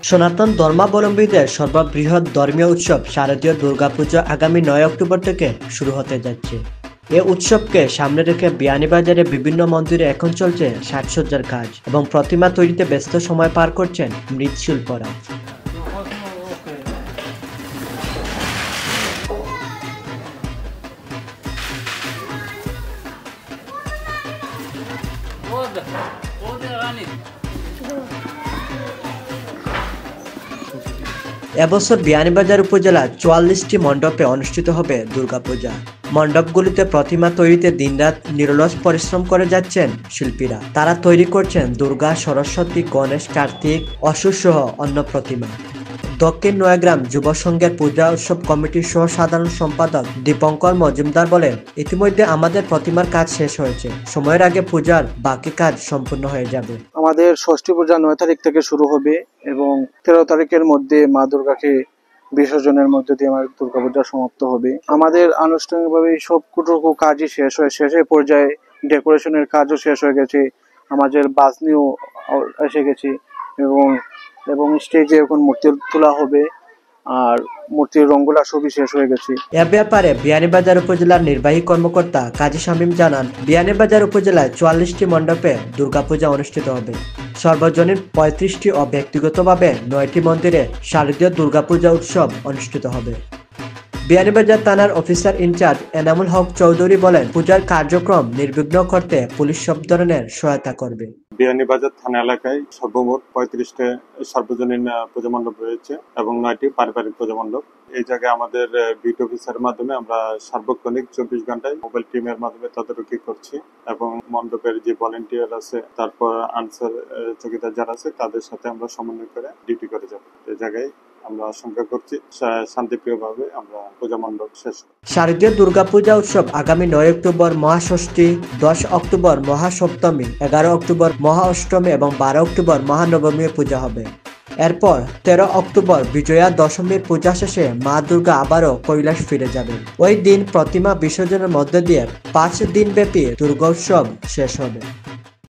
সনাতন ধর্মাবলম্বীদের সর্ববৃহৎ ধর্মীয় উৎসব শারদীয় দুর্গাপুজো আগামী 9 অক্টোবর থেকে শুরু হতে যাচ্ছে। এ উৎসবকে সামনে রেখে বিয়ানীবাজারে বিভিন্ন মন্দিরে এখন চলছে সাজসজ্জার কাজ এবং প্রতিমা তৈরিতে ব্যস্ত সময় পার করছেন মৃৎশিল্পরা। এবছর বিয়ানীবাজার উপজেলার 44টি মণ্ডপে অনুষ্ঠিত হবে দুর্গাপূজা। মণ্ডপগুলিতে প্রতিমা তৈরিতে দিনরাত নিরলস পরিশ্রম করে যাচ্ছেন শিল্পীরা। তারা তৈরি করছেন দুর্গা, সরস্বতী, গণেশ, কার্তিক, অসুর সহ অন্য প্রতিমা। দক্ষিণ নয়াগ্রাম যুব সংঘের পূজা উৎসব কমিটির সহ সাধারণ সম্পাদক দীপঙ্কর মজুমদার বলেন, ইতিমধ্যে আমাদের প্রতিমার কাজ শেষ হয়েছে, সময়ের আগে পূজার বাকি কাজ সম্পূর্ণ হয়ে যাবে। আমাদের ষষ্ঠী পূজা 9 তারিখ থেকে শুরু হবে এবং 13 তারিখের মধ্যে মা দুর্গাকে বিসর্জনের মধ্যে দিয়ে আমার দুর্গাপূজা সমাপ্ত হবে। আমাদের আনুষ্ঠানিকভাবে সবটুকু কাজই শেষের পর্যায়ে ডেকোরেশনের কাজও শেষ হয়ে গেছে। আমাদের বাজনিও এসে গেছে এবং স্টেজে এখন মূর্তি তোলা হবে আর মূর্তির রঙগুলা সবই শেষ হয়ে গেছে। এ ব্যাপারে বিয়ানীবাজার উপজেলার নির্বাহী কর্মকর্তা কাজী শামীম জানান, বিয়ানীবাজার উপজেলায় 44টি মণ্ডপে দুর্গাপূজা অনুষ্ঠিত হবে। সর্বজনীন 35টি ও ব্যক্তিগতভাবে 9টি মন্দিরে শারদীয় দুর্গাপূজা উৎসব অনুষ্ঠিত হবে। বিয়ানীবাজার থানার অফিসার ইনচার্জ এনামুল হক চৌধুরী বলেন, পূজার কার্যক্রম নির্বিঘ্ন করতে পুলিশ সব ধরনের সহায়তা করবে। বিয়ানীবাজার থানা এলাকায় সর্বমোট 35টা সর্বজনীন পূজা মণ্ডপ রয়েছে এবং 9টি পারিবারিক পূজা মণ্ডপ। এই জায়গায় আমাদের বিট অফিসারের মাধ্যমে আমরা সার্বক্ষণিক 24 ঘন্টায় মোবাইল টিমের মাধ্যমে তদারকি করছি এবং মণ্ডপের যে ভলেন্টিয়ার আছে, তারপর আনসার চৌকিদার যারা আছে, তাদের সাথে আমরা সমন্বয় করে ডিউটি করে যাব। এই জায়গায় আমরা আশঙ্কা করছি শান্তিপ্রিয়ভাবে আমরা পূজা মণ্ডপ শেষ করব। শারদীয় দুর্গাপূজা উৎসব আগামী 9 অক্টোবর মহাষষ্ঠী, 10 অক্টোবর মহাসপ্তমী, 11 অক্টোবর মহা অষ্টমী এবং 12 অক্টোবর মহানবমী পূজা হবে। এরপর 13 অক্টোবর বিজয়া দশমীর পূজা শেষে মা দুর্গা আবারও কৈলাস ফিরে যাবেন। ওই দিন প্রতিমা বিসর্জনের মধ্য দিয়ে 5 দিনব্যাপী দুর্গোৎসব শেষ হবে।